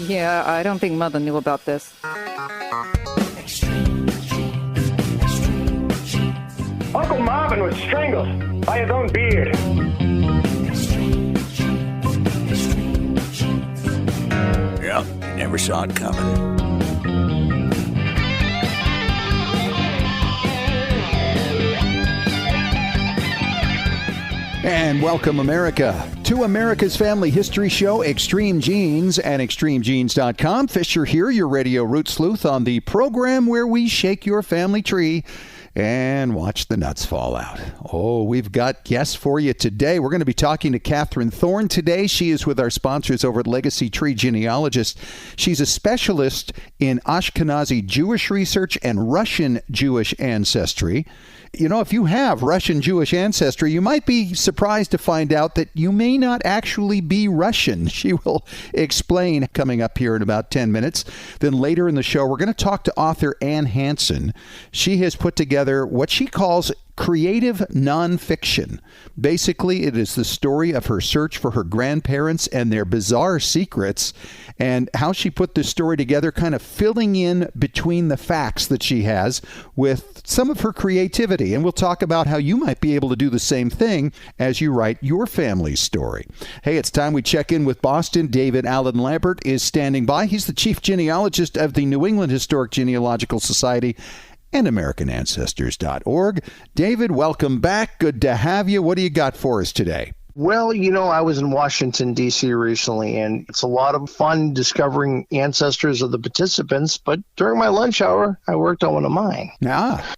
Yeah, I don't think Mother knew about this. Uncle Marvin was strangled by his own beard. Yep, you never saw it coming. And welcome, America, to America's Family History Show, Extreme Genes and ExtremeGenes.com. Fisher here, your radio root sleuth, on the program where we shake your family tree and watch the nuts fall out. Oh, we've got guests for you today. We're going to be talking to Catherine Thorne today. She is with our sponsors over at Legacy Tree Genealogist. She's a specialist in Ashkenazi Jewish research and Russian Jewish ancestry. You know, if you have Russian Jewish ancestry, you might be surprised to find out that you may not actually be Russian. She will explain coming up here in about 10 minutes. Then later in the show, we're going to talk to author Anne Hansen. She has put together what she calls creative nonfiction. Basically, it is the story of her search for her grandparents and their bizarre secrets, and how she put this story together, kind of filling in between the facts that she has with some of her creativity. And we'll talk about how you might be able to do the same thing as you write your family's story. Hey, it's time we check in with Boston. David Allen Lambert is standing by. He's the chief genealogist of the New England Historic Genealogical Society and AmericanAncestors.org. David, welcome back. Good to have you. What do you got for us today? Well, you know, I was in Washington, D.C. recently, and it's a lot of fun discovering ancestors of the participants. But during my lunch hour, I worked on one of mine.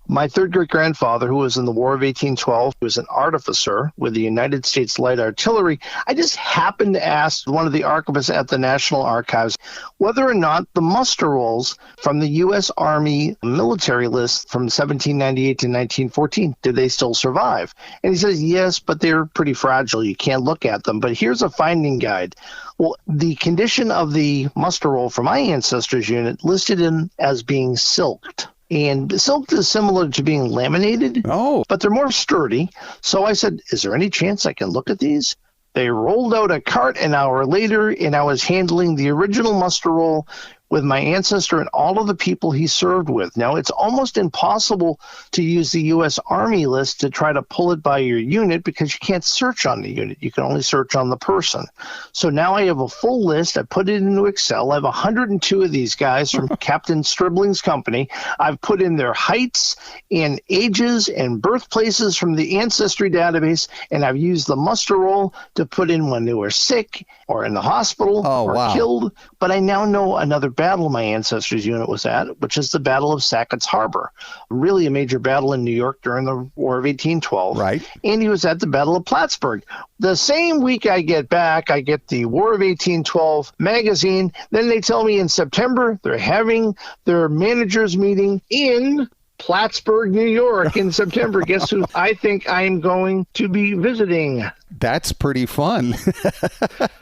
My third great-grandfather, who was in the War of 1812, was an artificer with the United States Light Artillery. I just happened to ask one of the archivists at the National Archives whether or not the muster rolls from the U.S. Army military list from 1798 to 1914, did they still survive? And he says, yes, but they're pretty fragile. You can't look at them. But here's a finding guide. Well, the condition of the muster roll for my ancestors unit listed in as being silked. And silk is similar to being laminated, but they're more sturdy. So I said, is there any chance I can look at these? They rolled out a cart an hour later, and I was handling the original muster roll with my ancestor and all of the people he served with. Now, it's almost impossible to use the U.S. Army list to try to pull it by your unit because you can't search on the unit. You can only search on the person. So now I have a full list. I put it into Excel. I have 102 of these guys from Captain Stribling's company. I've put in their heights and ages and birthplaces from the Ancestry database, and I've used the muster roll to put in when they were sick or in the hospital or killed. But I now know another battle my ancestors unit was at, which is the Battle of Sackett's Harbor, really a major battle in New York during the War of 1812. Right. And he was at the Battle of Plattsburgh. The same week I get back, I get the War of 1812 magazine. Then they tell me in September they're having their managers meeting in Plattsburgh, New York in September. Guess who I think I'm going to be visiting? That's pretty fun.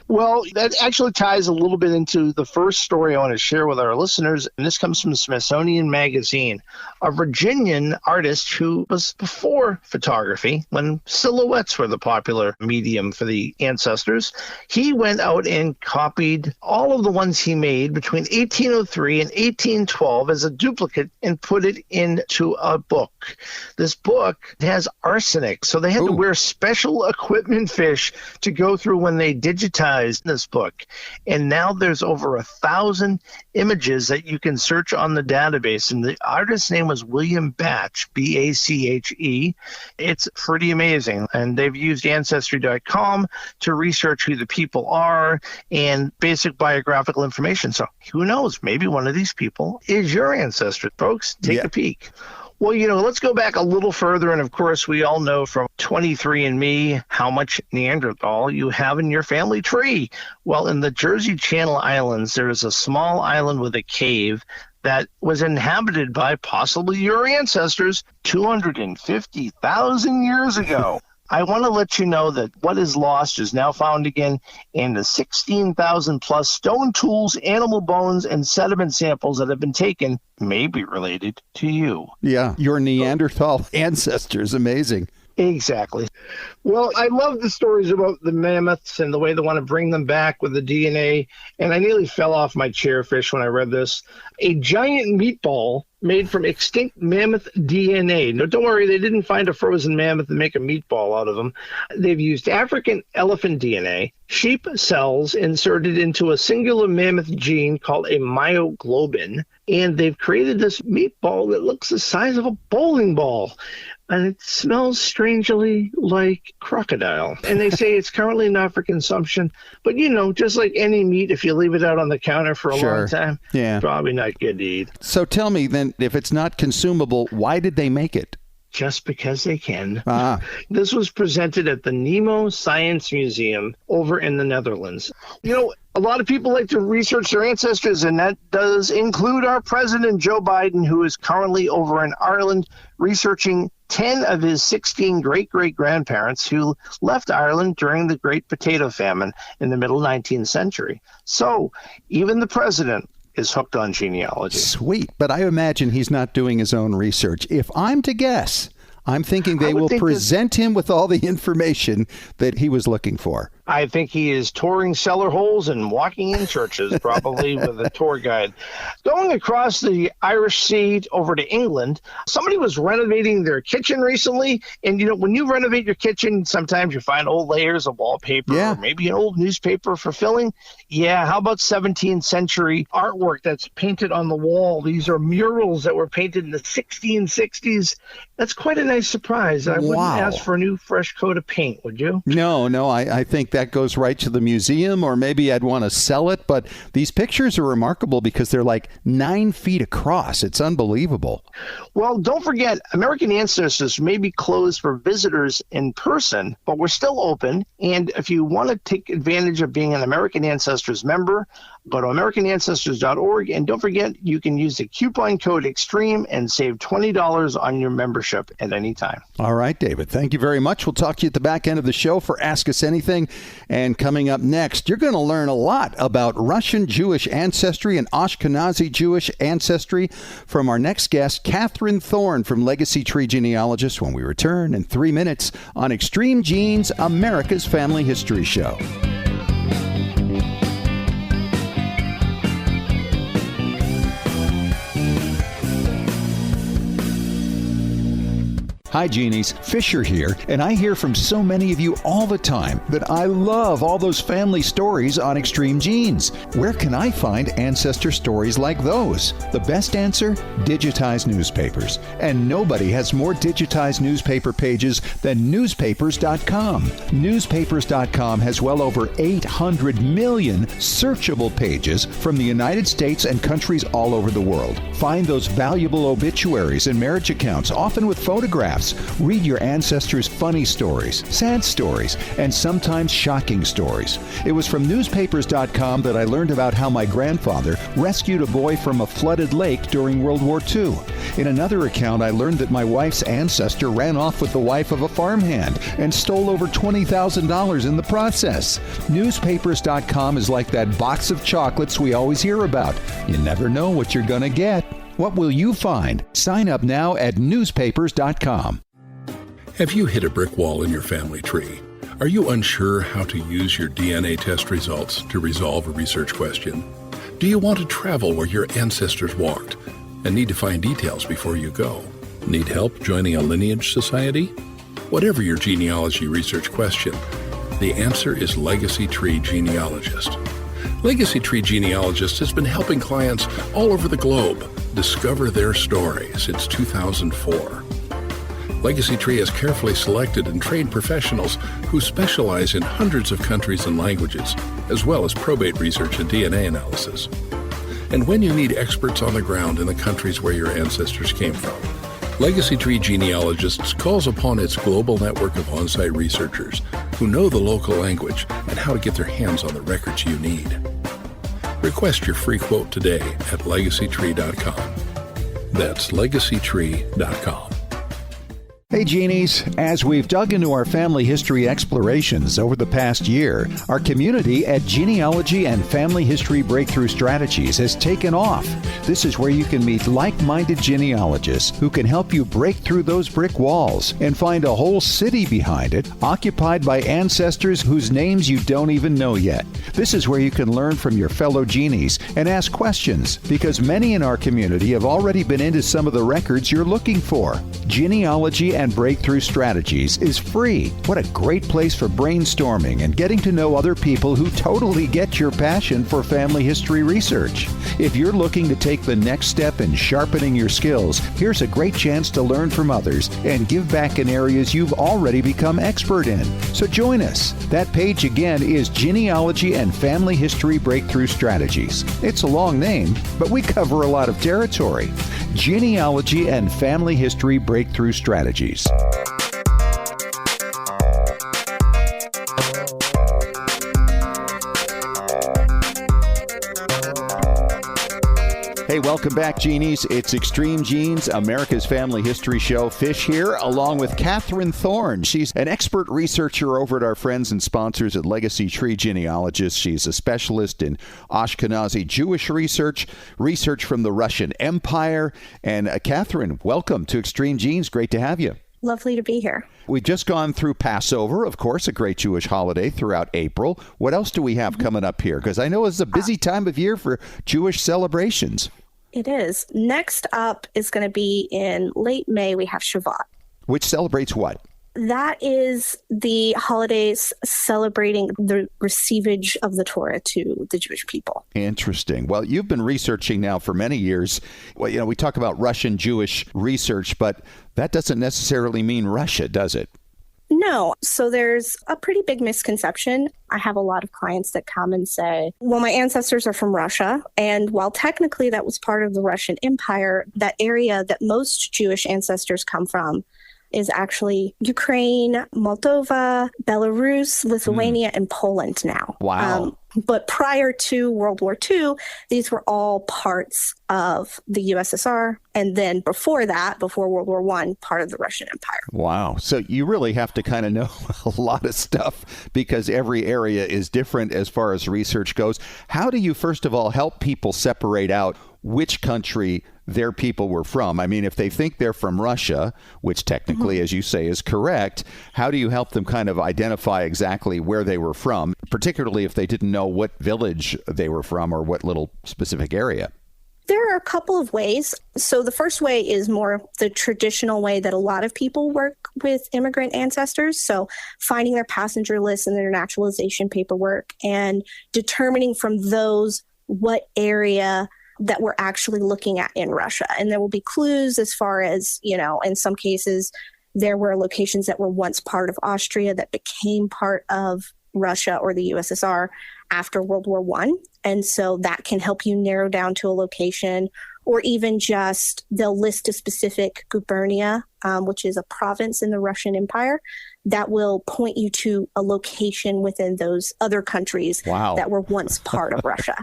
Well, that actually ties a little bit into the first story I want to share with our listeners, and this comes from Smithsonian Magazine. A Virginian artist who was before photography, when silhouettes were the popular medium for the ancestors, he went out and copied all of the ones he made between 1803 and 1812 as a duplicate and put it into a book. This book has arsenic, so they had to wear special equipment fish to go through when they digitized this book. And now there's over 1,000 images that you can search on the database. And the artist's name was William Batch, B-A-C-H-E. It's pretty amazing. And they've used Ancestry.com to research who the people are and basic biographical information. So who knows? Maybe one of these people is your ancestor. Folks, take a peek. Well, you know, let's go back a little further. And of course, we all know from 23andMe how much Neanderthal you have in your family tree. Well, in the Jersey Channel Islands, there is a small island with a cave that was inhabited by possibly your ancestors 250,000 years ago. I want to let you know that what is lost is now found again, and the 16,000 plus stone tools, animal bones, and sediment samples that have been taken may be related to you. Yeah, your Neanderthal ancestors. Amazing. Exactly. Well, I love the stories about the mammoths and the way they want to bring them back with the DNA. And I nearly fell off my chair, Fish, when I read this. A giant meatball made from extinct mammoth DNA. No, don't worry, they didn't find a frozen mammoth and make a meatball out of them. They've used African elephant DNA, sheep cells inserted into a singular mammoth gene called a myoglobin, and they've created this meatball that looks the size of a bowling ball. And it smells strangely like crocodile. And they say it's currently not for consumption. But, just like any meat, if you leave it out on the counter for a long time, probably not good to eat. So tell me then, if it's not consumable, why did they make it? Just because they can. This was presented at the Nemo Science Museum over in the Netherlands. A lot of people like to research their ancestors, and that does include our president, Joe Biden, who is currently over in Ireland researching 10 of his 16 great-great-grandparents who left Ireland during the Great Potato Famine in the middle 19th century. So even the president is hooked on genealogy. Sweet, but I imagine he's not doing his own research. If I'm to guess, I'm thinking they will present him with all the information that he was looking for. I think he is touring cellar holes and walking in churches, probably with a tour guide. Going across the Irish Sea over to England, somebody was renovating their kitchen recently. And, when you renovate your kitchen, sometimes you find old layers of wallpaper or maybe an old newspaper for filling. Yeah, how about 17th century artwork that's painted on the wall? These are murals that were painted in the 1660s. That's quite a nice surprise. I wouldn't ask for a new fresh coat of paint, would you? No, I think that goes right to the museum, or maybe I'd want to sell it. But these pictures are remarkable because they're like 9 feet across. It's unbelievable. Well, don't forget, American Ancestors may be closed for visitors in person, but we're still open. And if you want to take advantage of being an American Ancestors member, go to AmericanAncestors.org. And don't forget, you can use the coupon code EXTREME and save $20 on your membership at any time. All right, David. Thank you very much. We'll talk to you at the back end of the show for Ask Us Anything. And coming up next, you're going to learn a lot about Russian Jewish ancestry and Ashkenazi Jewish ancestry from our next guest, Catherine Thorne from Legacy Tree Genealogist, when we return in 3 minutes on Extreme Genes, America's Family History Show. Hi, Genies. Fisher here, and I hear from so many of you all the time that I love all those family stories on Extreme Genes. Where can I find ancestor stories like those? The best answer? Digitized newspapers. And nobody has more digitized newspaper pages than newspapers.com. Newspapers.com has well over 800 million searchable pages from the United States and countries all over the world. Find those valuable obituaries and marriage accounts, often with photographs. Read your ancestors' funny stories, sad stories, and sometimes shocking stories. It was from newspapers.com that I learned about how my grandfather rescued a boy from a flooded lake during World War II. In another account, I learned that my wife's ancestor ran off with the wife of a farmhand and stole over $20,000 in the process. Newspapers.com is like that box of chocolates we always hear about. You never know what you're going to get. What will you find? Sign up now at newspapers.com. Have you hit a brick wall in your family tree? Are you unsure how to use your DNA test results to resolve a research question? Do you want to travel where your ancestors walked and need to find details before you go? Need help joining a lineage society? Whatever your genealogy research question, the answer is Legacy Tree Genealogist. Legacy Tree Genealogist has been helping clients all over the globe discover their story since 2004. Legacy Tree has carefully selected and trained professionals who specialize in hundreds of countries and languages, as well as probate research and DNA analysis. And when you need experts on the ground in the countries where your ancestors came from, Legacy Tree Genealogists calls upon its global network of on-site researchers who know the local language and how to get their hands on the records you need. Request your free quote today at legacytree.com. That's legacytree.com. Hey Genies, as we've dug into our family history explorations over the past year, our community at Genealogy and Family History Breakthrough Strategies has taken off. This is where you can meet like-minded genealogists who can help you break through those brick walls and find a whole city behind it, occupied by ancestors whose names you don't even know yet. This is where you can learn from your fellow genies and ask questions, because many in our community have already been into some of the records you're looking for. Genealogy and Breakthrough Strategies is free. What a great place for brainstorming and getting to know other people who totally get your passion for family history research. If you're looking to take the next step in sharpening your skills, here's a great chance to learn from others and give back in areas you've already become expert in. So join us. That page again is Genealogy and Family History Breakthrough Strategies. It's a long name, but we cover a lot of territory. Genealogy and Family History Breakthrough Strategies. Hey, welcome back, Genies. It's Extreme Genes, America's Family History Show. Fish here, along with Catherine Thorne. She's an expert researcher over at our friends and sponsors at Legacy Tree Genealogist. She's a specialist in Ashkenazi Jewish research from the Russian Empire. And Catherine, welcome to Extreme Genes. Great to have you. Lovely to be here. We've just gone through Passover, of course, a great Jewish holiday throughout April. What else do we have coming up here? Because I know it's a busy time of year for Jewish celebrations. It is. Next up is going to be in late May, we have Shavuot. Which celebrates what? That is the holidays celebrating the receivage of the Torah to the Jewish people. Interesting. Well, you've been researching now for many years. Well, we talk about Russian Jewish research, but that doesn't necessarily mean Russia, does it? No. So there's a pretty big misconception. I have a lot of clients that come and say, well, my ancestors are from Russia. And while technically that was part of the Russian Empire, that area that most Jewish ancestors come from is actually Ukraine, Moldova, Belarus, Lithuania, and Poland now. Wow. But prior to World War II, these were all parts of the USSR. And then before that, before World War I, part of the Russian Empire. Wow. So you really have to kind of know a lot of stuff because every area is different as far as research goes. How do you, first of all, help people separate out which country their people were from? I mean, if they think they're from Russia, which technically, as you say, is correct, how do you help them kind of identify exactly where they were from, particularly if they didn't know what village they were from or what little specific area? There are a couple of ways. So the first way is more the traditional way that a lot of people work with immigrant ancestors. So finding their passenger lists and their naturalization paperwork and determining from those what area that we're actually looking at in Russia. And there will be clues as far as, in some cases, there were locations that were once part of Austria that became part of Russia or the USSR after World War I. And so that can help you narrow down to a location, or even just they'll list a specific gubernia, which is a province in the Russian Empire, that will point you to a location within those other countries that were once part of Russia.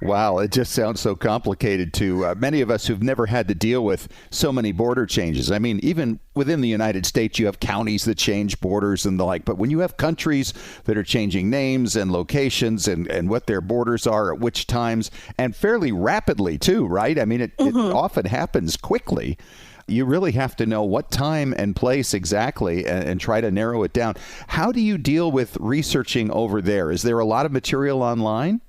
Wow, it just sounds so complicated to many of us who've never had to deal with so many border changes. I mean, even within the United States, you have counties that change borders and the like. But when you have countries that are changing names and locations and what their borders are at which times, and fairly rapidly too, right? I mean, it often happens quickly. You really have to know what time and place exactly and try to narrow it down. How do you deal with researching over there? Is there a lot of material online?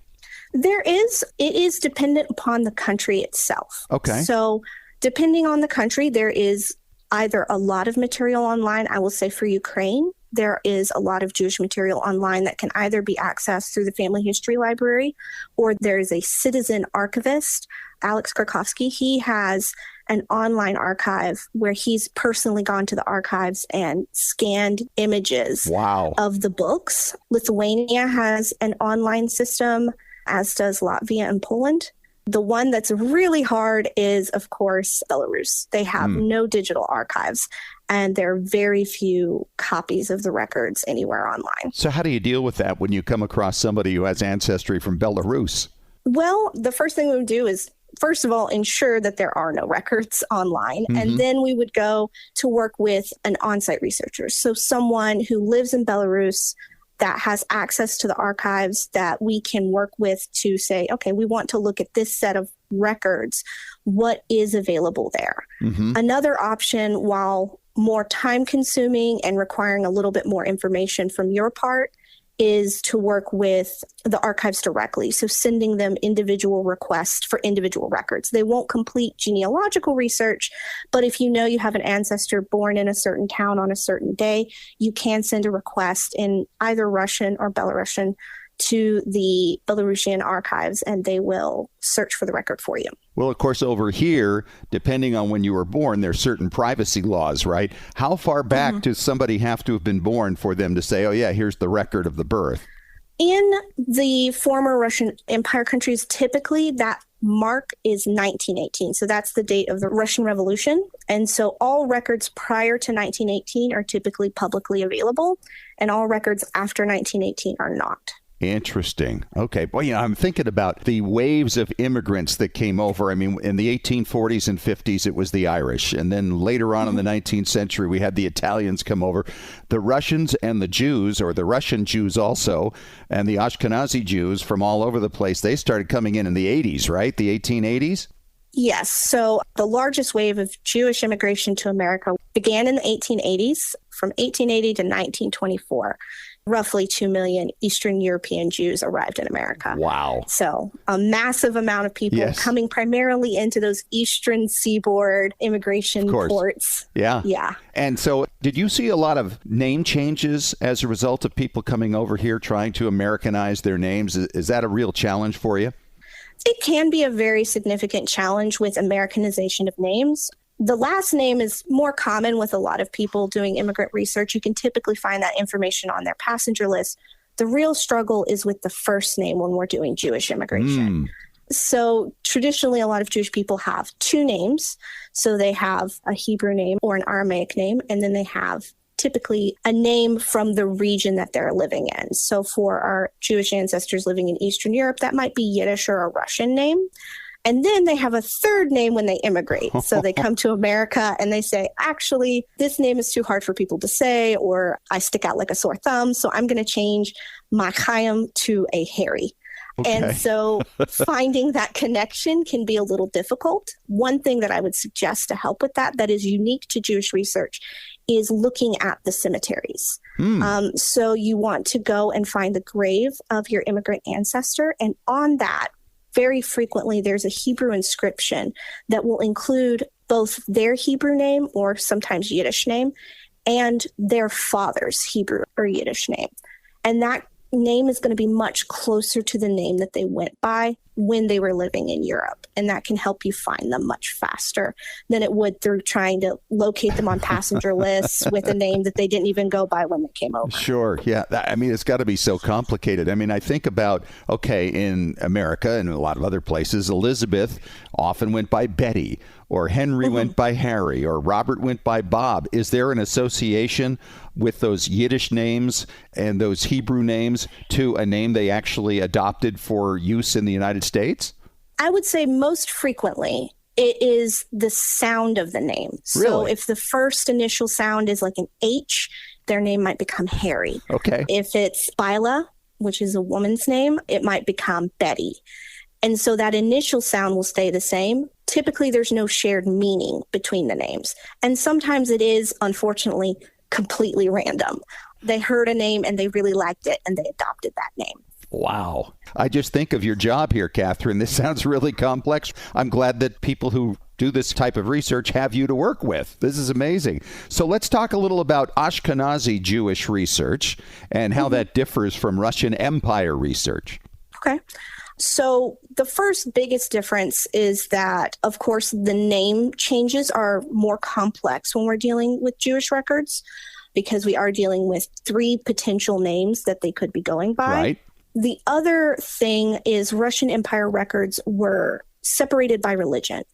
There is. It is dependent upon the country itself. Okay. So depending on the country, there is either a lot of material online. I will say for Ukraine, there is a lot of Jewish material online that can either be accessed through the Family History Library, or there is a citizen archivist, Alex Krakowski. He has an online archive where he's personally gone to the archives and scanned images of the books. Lithuania has an online system, as does Latvia and Poland. The one that's really hard is, of course, Belarus. They have no digital archives, and there are very few copies of the records anywhere online. So how do you deal with that when you come across somebody who has ancestry from Belarus? Well, the first thing we would do is first of all, ensure that there are no records online. And then we would go to work with an on-site researcher. So someone who lives in Belarus that has access to the archives that we can work with to say, okay, we want to look at this set of records. What is available there? Another option, while more time consuming and requiring a little bit more information from your part, is to work with the archives directly. So sending them individual requests for individual records. They won't complete genealogical research, but if you know you have an ancestor born in a certain town on a certain day, you can send a request in either Russian or Belarusian to the Belarusian archives, and they will search for the record for you. Well, of course, over here, depending on when you were born, there's certain privacy laws, right? How far back does somebody have to have been born for them to say, oh, yeah, here's the record of the birth? In the former Russian Empire countries, typically that mark is 1918. So that's the date of the Russian Revolution. And so all records prior to 1918 are typically publicly available, and all records after 1918 are not. Interesting. Okay. Well, I'm thinking about the waves of immigrants that came over. I mean, in the 1840s and 50s, it was the Irish. And then later on in the 19th century, we had the Italians come over. The Russians and the Jews, or the Russian Jews also, and the Ashkenazi Jews from all over the place, they started coming in the 80s, right? The 1880s? Yes. So the largest wave of Jewish immigration to America began in the 1880s, from 1880 to 1924. Roughly 2 million Eastern European Jews arrived in America. Wow. So a massive amount of people coming primarily into those Eastern Seaboard immigration ports. Yeah. Yeah. And so did you see a lot of name changes as a result of people coming over here trying to Americanize their names? Is that a real challenge for you? It can be a very significant challenge with Americanization of names. The last name is more common with a lot of people doing immigrant research. You can typically find that information on their passenger list. The real struggle is with the first name when we're doing Jewish immigration. So traditionally, a lot of Jewish people have two names. So they have a Hebrew name or an Aramaic name, and then they have typically a name from the region that they're living in. So for our Jewish ancestors living in Eastern Europe, that might be Yiddish or a Russian name. And then they have a third name when they immigrate. So they come to America and they say, actually, this name is too hard for people to say, or I stick out like a sore thumb. So I'm going to change my Chaim to a Harry. Okay. And so finding that connection can be a little difficult. One thing that I would suggest to help with that is unique to Jewish research is looking at the cemeteries. So you want to go and find the grave of your immigrant ancestor. And on that, very frequently, there's a Hebrew inscription that will include both their Hebrew name or sometimes Yiddish name and their father's Hebrew or Yiddish name. And that name is going to be much closer to the name that they went by when they were living in Europe. And that can help you find them much faster than it would through trying to locate them on passenger lists with a name that they didn't even go by when they came over. Sure. Yeah. I mean, it's got to be so complicated. I mean, I think about, okay, in America and a lot of other places, Elizabeth often went by Betty, or Henry went by Harry, or Robert went by Bob. Is there an association with those Yiddish names and those Hebrew names to a name they actually adopted for use in the United States? I would say most frequently it is the sound of the name. Really? So if the first initial sound is like an H, their name might become Harry. Okay. If it's Bila, which is a woman's name, it might become Betty. And so that initial sound will stay the same. Typically, there's no shared meaning between the names. And sometimes it is, unfortunately, completely random. They heard a name and they really liked it and they adopted that name. Wow. I just think of your job here, Catherine. This sounds really complex. I'm glad that people who do this type of research have you to work with. This is amazing. So let's talk a little about Ashkenazi Jewish research and how that differs from Russian Empire research. Okay. So the first biggest difference is that, of course, the name changes are more complex when we're dealing with Jewish records because we are dealing with three potential names that they could be going by. Right. The other thing is Russian Empire records were separated by religion.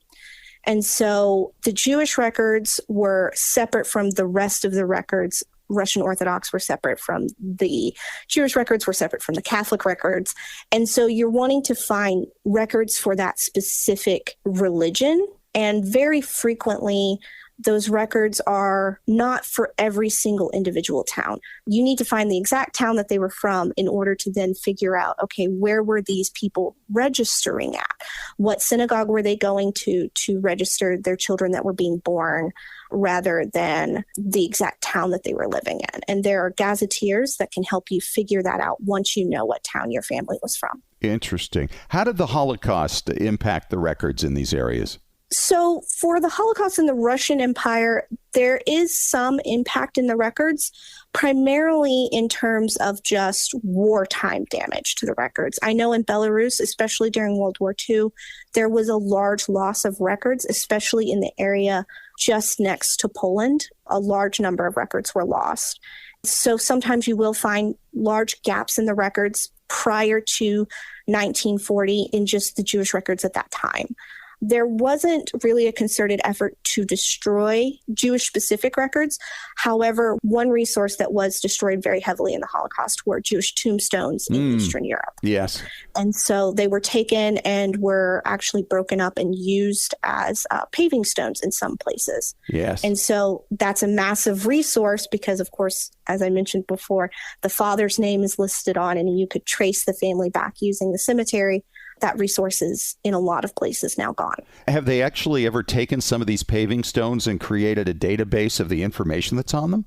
And so the Jewish records were separate from the rest of the records Russian Orthodox were separate from the Jewish records, were separate from the Catholic records. And so you're wanting to find records for that specific religion. And very frequently, those records are not for every single individual town. You need to find the exact town that they were from in order to then figure out, okay, where were these people registering at? What synagogue were they going to register their children that were being born, rather than the exact town that they were living in? And there are gazetteers that can help you figure that out once you know what town your family was from. Interesting. How did the Holocaust impact the records in these areas? So for the Holocaust in the Russian Empire, there is some impact in the records, primarily in terms of just wartime damage to the records. I know in Belarus, especially during World War II, there was a large loss of records, especially in the area just next to Poland. A large number of records were lost. So sometimes you will find large gaps in the records prior to 1940 in just the Jewish records at that time. There wasn't really a concerted effort to destroy Jewish-specific records. However, one resource that was destroyed very heavily in the Holocaust were Jewish tombstones in Eastern Europe. Yes. And so they were taken and were actually broken up and used as paving stones in some places. Yes. And so that's a massive resource because, of course, as I mentioned before, the father's name is listed on, and you could trace the family back using the cemetery. That resource is in a lot of places now gone. Have they actually ever taken some of these paving stones and created a database of the information that's on them?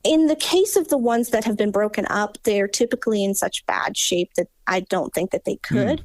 In the case of the ones that have been broken up, they're typically in such bad shape that I don't think that they could.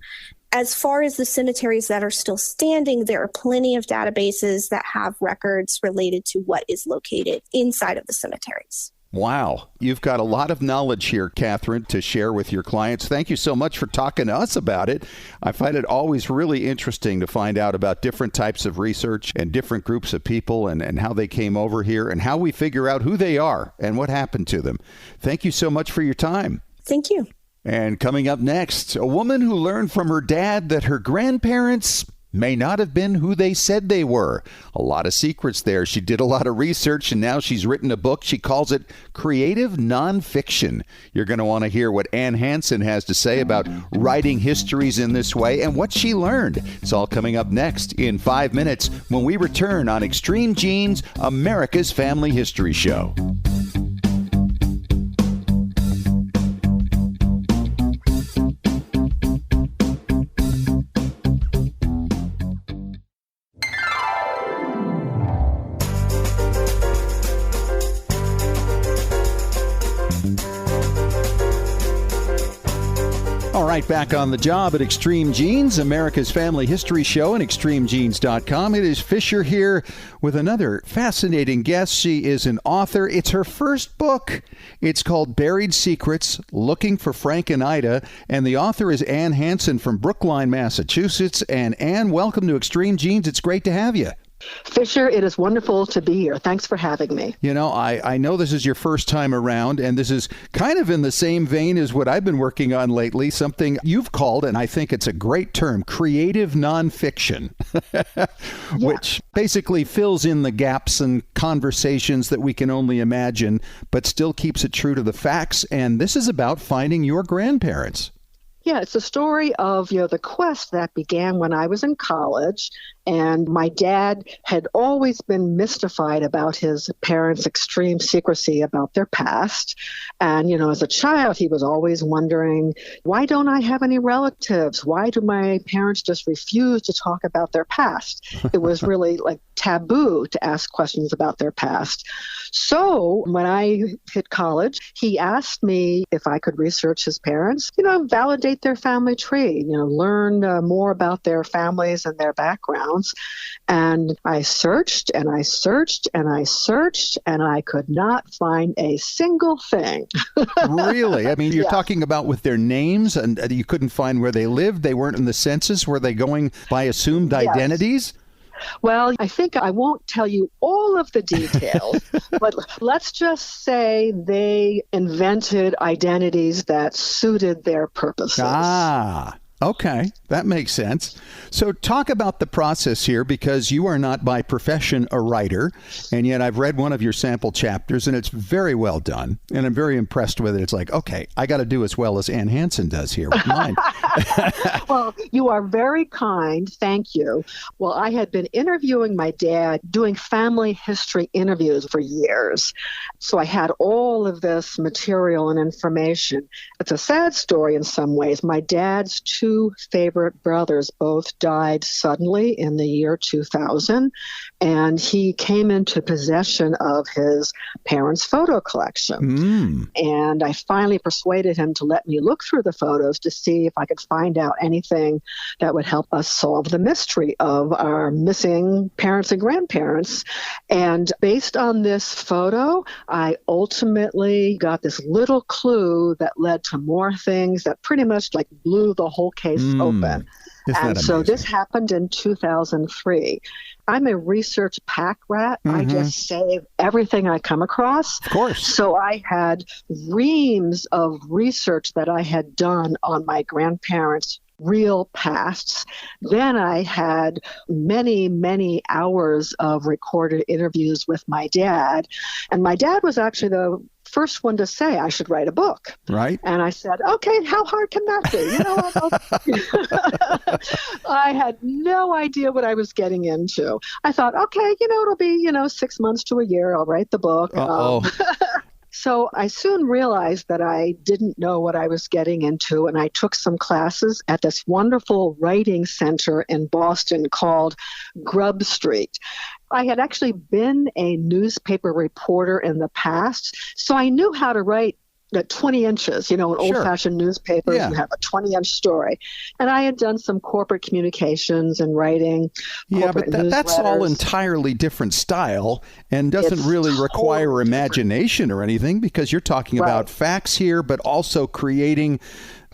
As far as the cemeteries that are still standing, there are plenty of databases that have records related to what is located inside of the cemeteries. Wow. You've got a lot of knowledge here, Catherine, to share with your clients. Thank you so much for talking to us about it. I find it always really interesting to find out about different types of research and different groups of people and how they came over here and how we figure out who they are and what happened to them. Thank you so much for your time. Thank you. And coming up next, a woman who learned from her dad that her grandparents may not have been who they said they were. A lot of secrets there. She did a lot of research, and now she's written a book. She calls it creative nonfiction. You're going to want to hear what Anne Hansen has to say about writing histories in this way and what she learned. It's all coming up next in 5 minutes when we return on Extreme Genes, America's Family History Show. All right, back on the job at Extreme Genes, America's Family History Show, and extremegenes.com. It is Fisher here with another fascinating guest. She is an author. It's her first book. It's called Buried Secrets, Looking for Frank and Ida, and the author is Anne Hansen from Brookline, Massachusetts. And Anne, welcome to Extreme Genes. It's great to have you. Fisher, it is wonderful to be here. Thanks for having me. You know, I know this is your first time around, and this is kind of in the same vein as what I've been working on lately, something you've called, and I think it's a great term, creative nonfiction, which basically fills in the gaps and conversations that we can only imagine, but still keeps it true to the facts. And this is about finding your grandparents. Yeah, it's a story of, the quest that began when I was in college. And my dad had always been mystified about his parents' extreme secrecy about their past. And, as a child, he was always wondering, why don't I have any relatives? Why do my parents just refuse to talk about their past? It was really like taboo to ask questions about their past. So when I hit college, he asked me if I could research his parents, validate their family tree, learn more about their families and their backgrounds. And I searched and I searched and I searched, and I could not find a single thing. Really? I mean, you're talking about with their names, and you couldn't find where they lived? They weren't in the census? Were they going by assumed identities? Well, I think I won't tell you all of the details, but let's just say they invented identities that suited their purposes. Okay, that makes sense. So talk about the process here, because you are not by profession a writer, and yet I've read one of your sample chapters, and it's very well done, and I'm very impressed with it. It's like, okay, I got to do as well as Anne Hansen does here with mine. Well, you are very kind. Thank you. Well, I had been interviewing my dad, doing family history interviews for years. So I had all of this material and information. It's a sad story in some ways. My dad's two favorite brothers both died suddenly in the year 2000, and he came into possession of his parents' photo collection. And I finally persuaded him to let me look through the photos to see if I could find out anything that would help us solve the mystery of our missing parents and grandparents. And based on this photo, I ultimately got this little clue that led to more things that pretty much like blew the whole case open. And so this happened in 2003. I'm a research pack rat. I just save everything I come across. Of course. So I had reams of research that I had done on my grandparents' real pasts. Then I had many, many hours of recorded interviews with my dad. And my dad was actually the first one to say I should write a book. Right. And I said, okay, how hard can that be? I had no idea what I was getting into. I thought, okay, it'll be, 6 months to a year. I'll write the book. So I soon realized that I didn't know what I was getting into, and I took some classes at this wonderful writing center in Boston called Grub Street. I had actually been a newspaper reporter in the past, so I knew how to write at 20 inches, an old-fashioned newspaper, you have a 20-inch story. And I had done some corporate communications and writing. Yeah, but that's all entirely different style and doesn't really require imagination or anything, because you're talking about facts here, but also creating,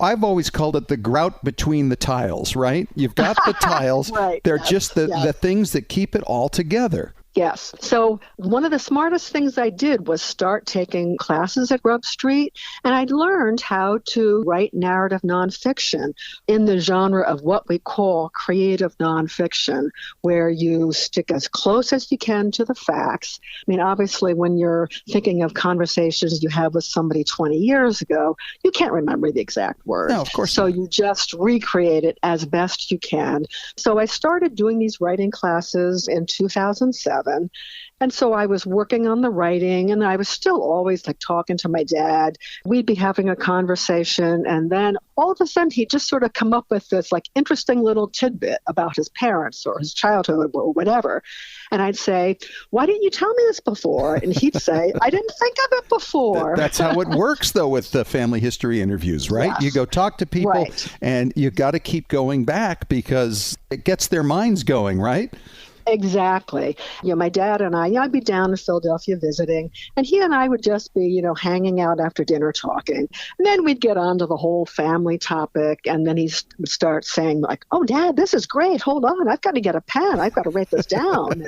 I've always called it the grout between the tiles, right? You've got the tiles. They're just the things that keep it all together. Yes. So one of the smartest things I did was start taking classes at Grub Street, and I learned how to write narrative nonfiction in the genre of what we call creative nonfiction, where you stick as close as you can to the facts. I mean, obviously, when you're thinking of conversations you had with somebody 20 years ago, you can't remember the exact words. No, of course So not. you just recreate it as best you can. So I started doing these writing classes in 2007. And so I was working on the writing, and I was still always like talking to my dad. We'd be having a conversation, and then all of a sudden he'd just sort of come up with this like interesting little tidbit about his parents or his childhood or whatever. And I'd say, why didn't you tell me this before? And he'd say, I didn't think of it before. That's how it works, though, with the family history interviews, right? Yes. You go talk to people, and you got to keep going back because it gets their minds going, right? Exactly. My dad and I'd be down in Philadelphia visiting, and he and I would just be, hanging out after dinner talking. And then we'd get on to the whole family topic, and then he would start saying like, oh, Dad, this is great. Hold on. I've got to get a pen. I've got to write this down.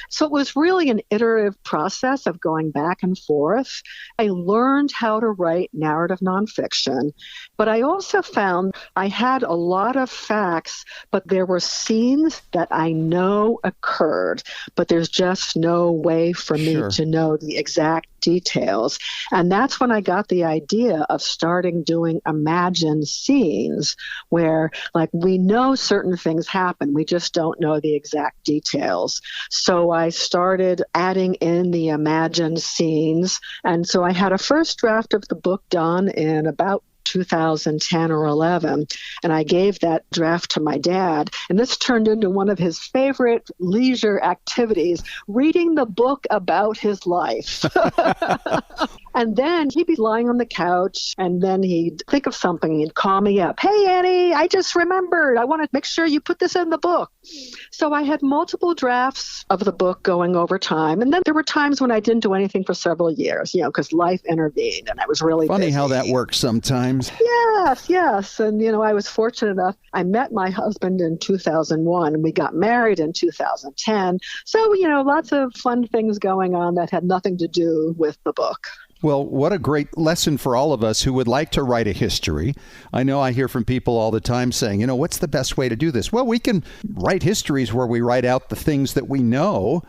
So it was really an iterative process of going back and forth. I learned how to write narrative nonfiction, but I also found I had a lot of facts, but there were scenes that I know occurred, but there's just no way for me to know the exact details. And that's when I got the idea of starting doing imagined scenes where like we know certain things happen, we just don't know the exact details. So I started adding in the imagined scenes. And so I had a first draft of the book done in about 2010 or 11, and I gave that draft to my dad, and this turned into one of his favorite leisure activities, reading the book about his life. And then he'd be lying on the couch, and then he'd think of something, he'd call me up, hey Annie, I just remembered, I want to make sure you put this in the book. So I had multiple drafts of the book going over time, and then there were times when I didn't do anything for several years, because life intervened and I was really funny busy. How that works sometimes. Yes. And, I was fortunate enough. I met my husband in 2001, and we got married in 2010. So, lots of fun things going on that had nothing to do with the book. Well, what a great lesson for all of us who would like to write a history. I know I hear from people all the time saying, what's the best way to do this? Well, we can write histories where we write out the things that we know,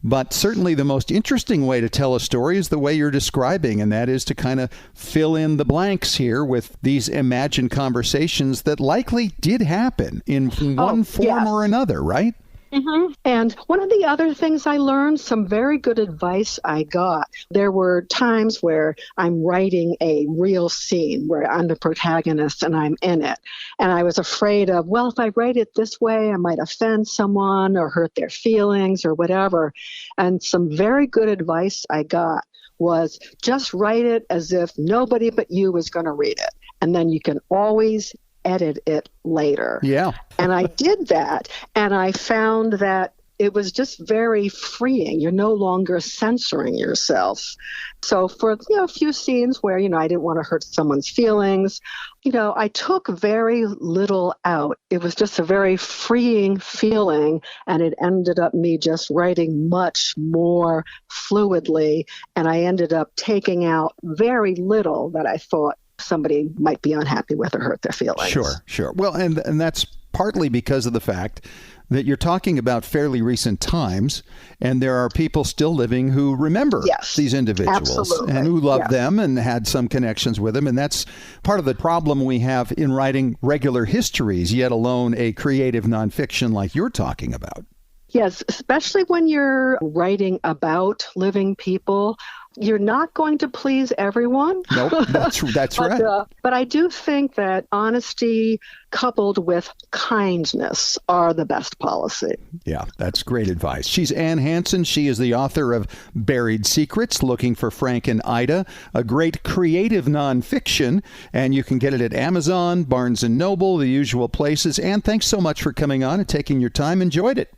but certainly the most interesting way to tell a story is the way you're describing, and that is to kind of fill in the blanks here with these imagined conversations that likely did happen in one form or another, right? Mm-hmm. And one of the other things I learned, some very good advice I got, there were times where I'm writing a real scene where I'm the protagonist and I'm in it. And I was afraid of, well, if I write it this way, I might offend someone or hurt their feelings or whatever. And some very good advice I got was just write it as if nobody but you was going to read it. And then you can always edit it later. Yeah. And I did that, and I found that it was just very freeing. You're no longer censoring yourself. So for a few scenes where I didn't want to hurt someone's feelings, I took very little out. It was just a very freeing feeling, and it ended up me just writing much more fluidly, and I ended up taking out very little that I thought somebody might be unhappy with or hurt their feelings. Sure. Well, and that's partly because of the fact that you're talking about fairly recent times, and there are people still living who remember these individuals and who love them and had some connections with them. And that's part of the problem we have in writing regular histories, yet alone a creative nonfiction like you're talking about. Yes, especially when you're writing about living people. You're not going to please everyone. Nope, that's right. But I do think that honesty coupled with kindness are the best policy. Yeah, that's great advice. She's Anne Hansen. She is the author of Buried Secrets, Looking for Frank and Ida, a great creative nonfiction, and you can get it at Amazon, Barnes & Noble, the usual places. Anne, thanks so much for coming on and taking your time. Enjoyed it.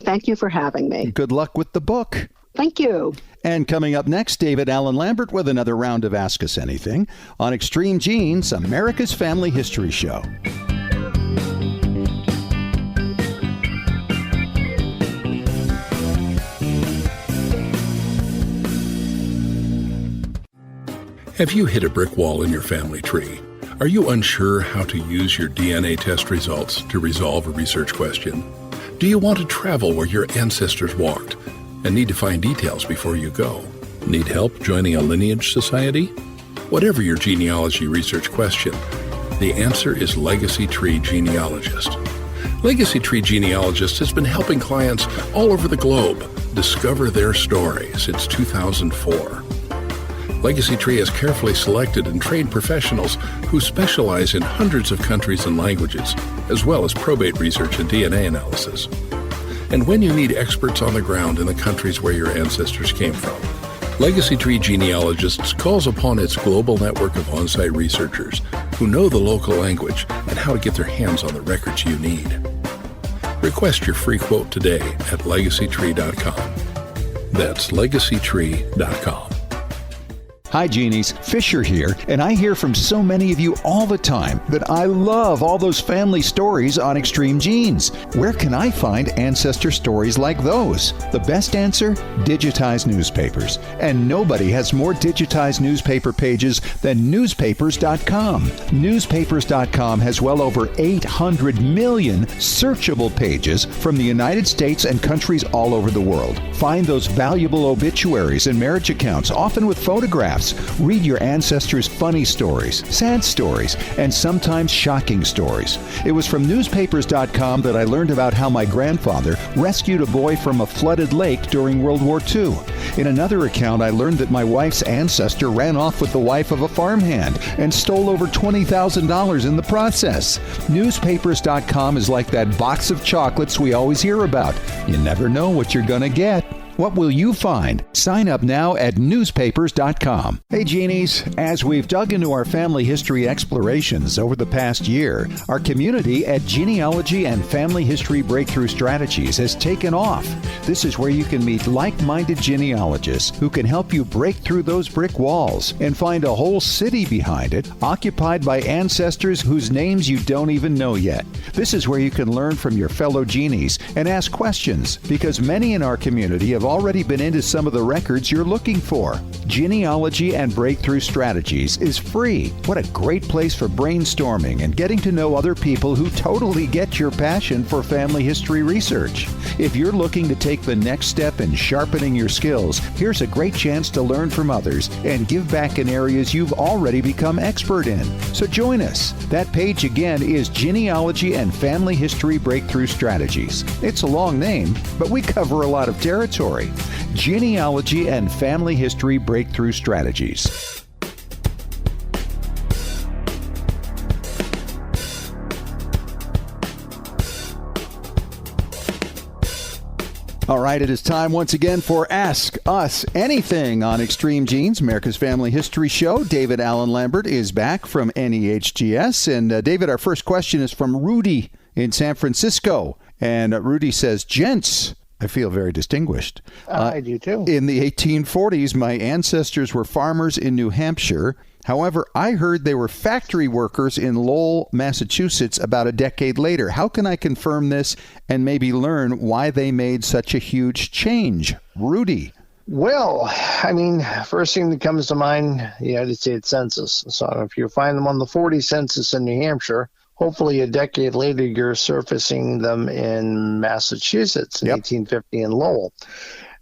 Thank you for having me. Good luck with the book. Thank you. And coming up next, David Allen Lambert with another round of Ask Us Anything on Extreme Genes, America's Family History Show. Have you hit a brick wall in your family tree? Are you unsure how to use your DNA test results to resolve a research question? Do you want to travel where your ancestors walked and need to find details before you go? Need help joining a lineage society? Whatever your genealogy research question, the answer is Legacy Tree Genealogist. Legacy Tree Genealogist has been helping clients all over the globe discover their story since 2004. Legacy Tree has carefully selected and trained professionals who specialize in hundreds of countries and languages, as well as probate research and DNA analysis. And when you need experts on the ground in the countries where your ancestors came from, Legacy Tree Genealogists calls upon its global network of on-site researchers who know the local language and how to get their hands on the records you need. Request your free quote today at legacytree.com. That's legacytree.com. Hi, Genies. Fisher here, and I hear from so many of you all the time that I love all those family stories on Extreme Genes. Where can I find ancestor stories like those? The best answer? Digitized newspapers. And nobody has more digitized newspaper pages than newspapers.com. Newspapers.com has well over 800 million searchable pages from the United States and countries all over the world. Find those valuable obituaries and marriage accounts, often with photographs. Read your ancestors' funny stories, sad stories, and sometimes shocking stories. It was from newspapers.com that I learned about how my grandfather rescued a boy from a flooded lake during World War II. In another account, I learned that my wife's ancestor ran off with the wife of a farmhand and stole over $20,000 in the process. Newspapers.com is like that box of chocolates we always hear about. You never know what you're going to get. What will you find? Sign up now at newspapers.com. Hey, Genies. As we've dug into our family history explorations over the past year, our community at Genealogy and Family History Breakthrough Strategies has taken off. This is where you can meet like-minded genealogists who can help you break through those brick walls and find a whole city behind it, occupied by ancestors whose names you don't even know yet. This is where you can learn from your fellow Genies and ask questions, because many in our community have have already been into some of the records you're looking for. Genealogy and Breakthrough Strategies is free. What a great place for brainstorming and getting to know other people who totally get your passion for family history research. If you're looking to take the next step in sharpening your skills, here's a great chance to learn from others and give back in areas you've already become expert in. So join us. That page again is Genealogy and Family History Breakthrough Strategies. It's a long name, but we cover a lot of territory. Genealogy and Family History Breakthrough Strategies. All right, it is time once again for Ask Us Anything on Extreme Genes, America's Family History Show. David Allen Lambert is back from NEHGS. And David, our first question is from Rudy in San Francisco. And Rudy says, gents, I feel very distinguished. I do too. In the 1840s, my ancestors were farmers in New Hampshire. However, I heard they were factory workers in Lowell, Massachusetts about a decade later. How can I confirm this and maybe learn why they made such a huge change? Rudy. Well, I mean, first thing that comes to mind, the United States Census. So if you find them on the 40 census in New Hampshire, hopefully a decade later you're surfacing them in Massachusetts in 1850 in Lowell.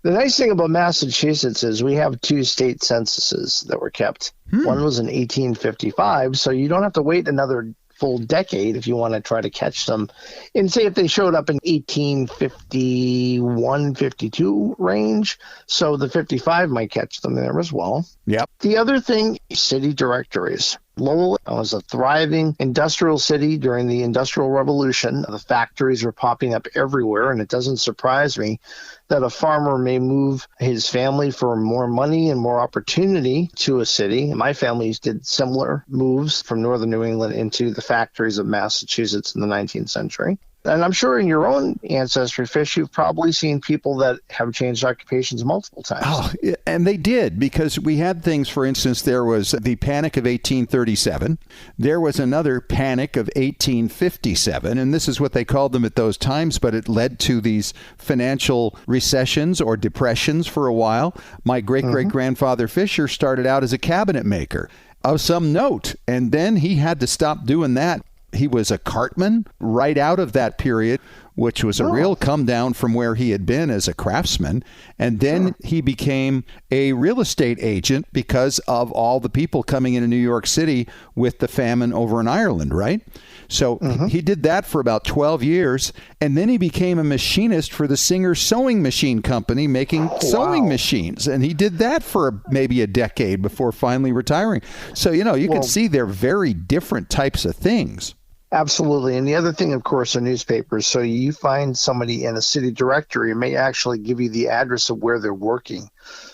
The nice thing about Massachusetts is we have two state censuses that were kept. One was in 1855, so you don't have to wait another full decade if you want to try to catch them. And say if they showed up in 1851, 52 range, so the 55 might catch them there as well. Yep. The other thing, city directories. Lowell was a thriving industrial city during the Industrial Revolution. The factories were popping up everywhere, and it doesn't surprise me that a farmer may move his family for more money and more opportunity to a city. My family did similar moves from northern New England into the factories of Massachusetts in the 19th century. And I'm sure in your own ancestry, Fish, you've probably seen people that have changed occupations multiple times. Oh, and they did, because we had things, for instance, there was the Panic of 1837. There was another Panic of 1857, and this is what they called them at those times, but it led to these financial recessions or depressions for a while. My great-great-grandfather Fisher started out as a cabinet maker of some note, and then he had to stop doing that. He was a cartman right out of that period, which was a real come down from where he had been as a craftsman. And then he became a real estate agent because of all the people coming into New York City with the famine over in Ireland, right? So he did that for about 12 years. And then he became a machinist for the Singer Sewing Machine Company, making sewing machines. And he did that for maybe a decade before finally retiring. So, you know, you can see they're very different types of things. Absolutely. And the other thing, of course, are newspapers. So you find somebody in a city directory, it may actually give you the address of where they're working.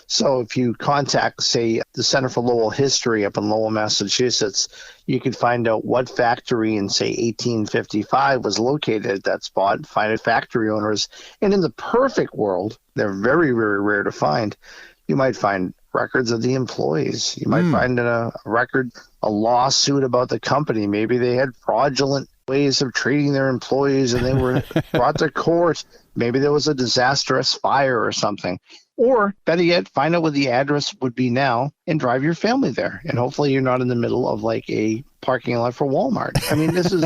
So if you contact, say, the Center for Lowell History up in Lowell, Massachusetts, you could find out what factory in, say, 1855 was located at that spot, find out factory owners. And in the perfect world, they're very, very rare to find. You might find records of the employees. You might find a record, a lawsuit about the company. Maybe they had fraudulent ways of treating their employees and they were brought to court. Maybe there was a disastrous fire or something. Or, better yet, find out what the address would be now and drive your family there. And hopefully you're not in the middle of like a parking lot for Walmart. I mean, this is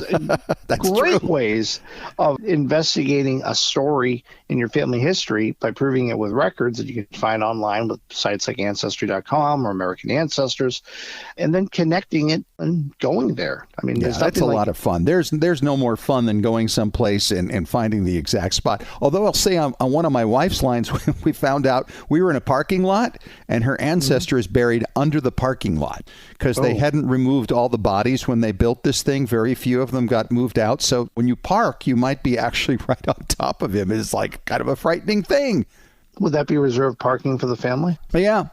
great ways of investigating a story in your family history by proving it with records that you can find online with sites like Ancestry.com or American Ancestors, and then connecting it and going there. I mean, that's a lot of fun. There's no more fun than going someplace and finding the exact spot. Although I'll say on one of my wife's lines, we found out we were in a parking lot and her ancestor is buried under the parking lot because they hadn't removed all the bodies when they built this thing. Very few of them got moved out. So when you park, you might be actually right on top of him. It's like kind of a frightening thing. Would that be reserved parking for the family? Yeah,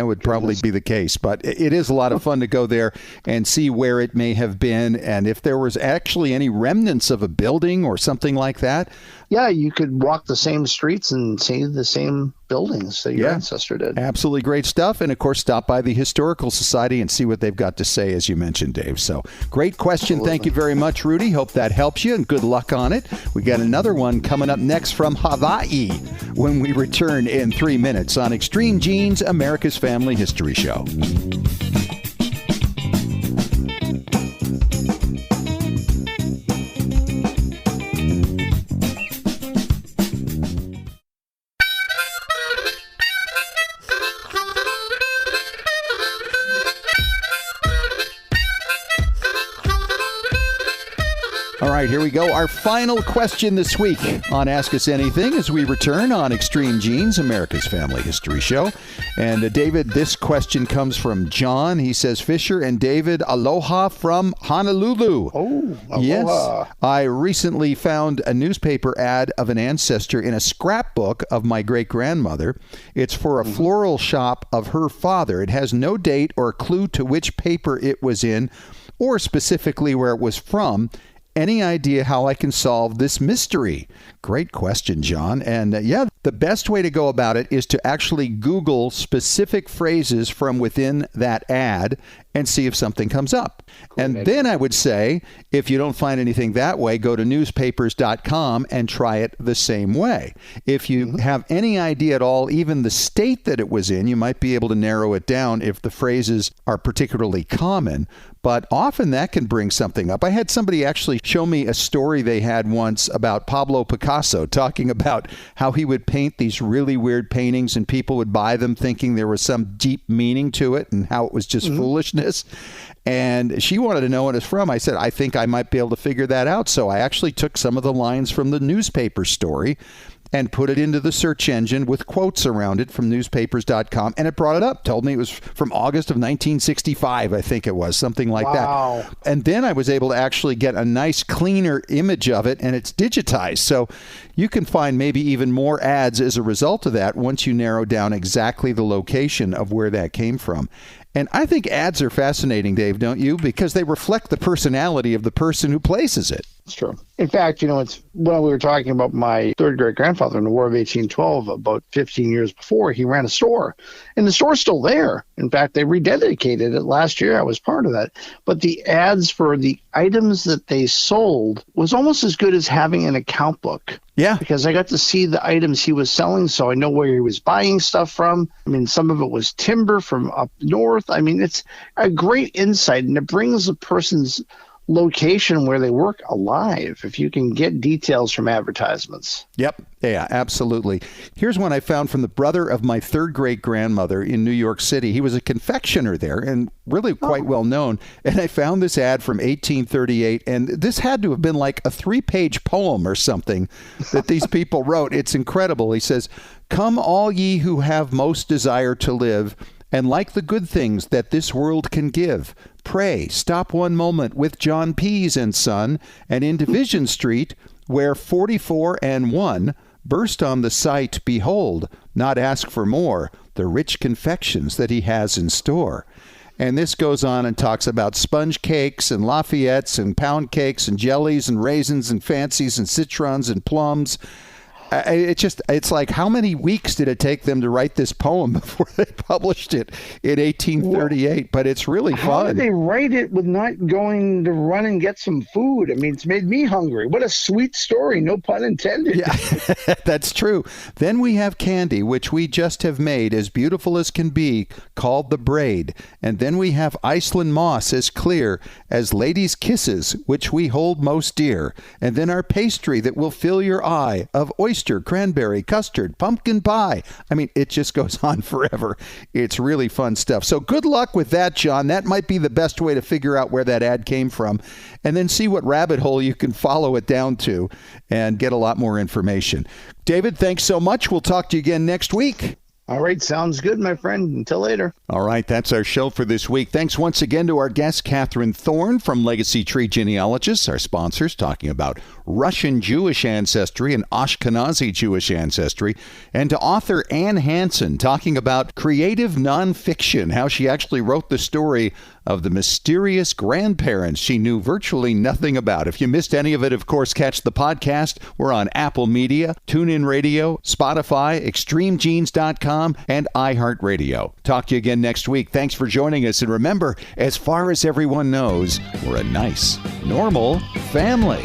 would probably be the case. But it is a lot of fun to go there and see where it may have been and if there was actually any remnants of a building or something like that. Yeah, you could walk the same streets and see the same buildings that your ancestor did. Absolutely great stuff. And of course, stop by the Historical Society and see what they've got to say, as you mentioned, Dave. So great question. Absolutely. Thank you very much, Rudy. Hope that helps you and good luck on it. We got another one coming up next from Hawaii when we return in 3 minutes on Extreme Genes, America's Family History Show. All right, here we go. Our final question this week on Ask Us Anything as we return on Extreme Genes, America's Family History Show. And David, this question comes from John. He says, Fisher and David, aloha from Honolulu. Oh, aloha. Yes. I recently found a newspaper ad of an ancestor in a scrapbook of my great-grandmother. It's for a floral shop of her father. It has no date or clue to which paper it was in or specifically where it was from. Any idea how I can solve this mystery? Great question, John. And the best way to go about it is to actually Google specific phrases from within that ad and see if something comes up. And then I would say, if you don't find anything that way, go to newspapers.com and try it the same way. If you have any idea at all, even the state that it was in, you might be able to narrow it down if the phrases are particularly common. But often that can bring something up. I had somebody actually show me a story they had once about Pablo Picasso, talking about how he would paint these really weird paintings and people would buy them thinking there was some deep meaning to it and how it was just foolishness. And she wanted to know what it's from. I said, I think I might be able to figure that out. So I actually took some of the lines from the newspaper story and put it into the search engine with quotes around it from newspapers.com, and it brought it up. Told me it was from August of 1965, I think it was, something like that. And then I was able to actually get a nice, cleaner image of it, and it's digitized. So you can find maybe even more ads as a result of that once you narrow down exactly the location of where that came from. And I think ads are fascinating, Dave, don't you? Because they reflect the personality of the person who places it. It's true. In fact, it's when we were talking about my third great-grandfather in the War of 1812, about 15 years before, he ran a store. And the store's still there. In fact, they rededicated it last year. I was part of that. But the ads for the items that they sold was almost as good as having an account book. Yeah. Because I got to see the items he was selling, so I know where he was buying stuff from. I mean, some of it was timber from up north. I mean, it's a great insight, and it brings a person's location where they work alive if you can get details from advertisements. Yep. Yeah, absolutely. Here's one I found from the brother of my third great-grandmother in New York City. He was a confectioner there and really quite well known. And I found this ad from 1838, and this had to have been like a 3-page poem or something that these people wrote. It's incredible. He says, "Come all ye who have most desire to live, and like the good things that this world can give, pray stop one moment with John Pease and Son, and in Division Street, where 44 and 1 burst on the sight, behold, not ask for more, the rich confections that he has in store." And this goes on and talks about sponge cakes and Lafayette's and pound cakes and jellies and raisins and fancies and citrons and plums. It's like, how many weeks did it take them to write this poem before they published it in 1838? But it's really fun. How did they write it with not going to run and get some food? I mean, it's made me hungry. What a sweet story. No pun intended. Yeah, that's true. Then we have candy, which we just have made as beautiful as can be, called the braid. And then we have Iceland moss as clear as ladies' kisses, which we hold most dear. And then our pastry that will fill your eye of oyster, cranberry, custard, pumpkin pie. I mean, it just goes on forever. It's really fun stuff. So good luck with that, John. That might be the best way to figure out where that ad came from, and then see what rabbit hole you can follow it down to and get a lot more information. David, thanks so much. We'll talk to you again next week. All right. Sounds good, my friend. Until later. All right. That's our show for this week. Thanks once again to our guest, Catherine Thorne from Legacy Tree Genealogists, our sponsors, talking about Russian Jewish ancestry and Ashkenazi Jewish ancestry, and to author Anne Hansen, talking about creative nonfiction, how she actually wrote the story of the mysterious grandparents she knew virtually nothing about. If you missed any of it, of course, catch the podcast. We're on Apple Media, TuneIn Radio, Spotify, ExtremeGenes.com, and iHeartRadio. Talk to you again next week. Thanks for joining us. And remember, as far as everyone knows, we're a nice, normal family.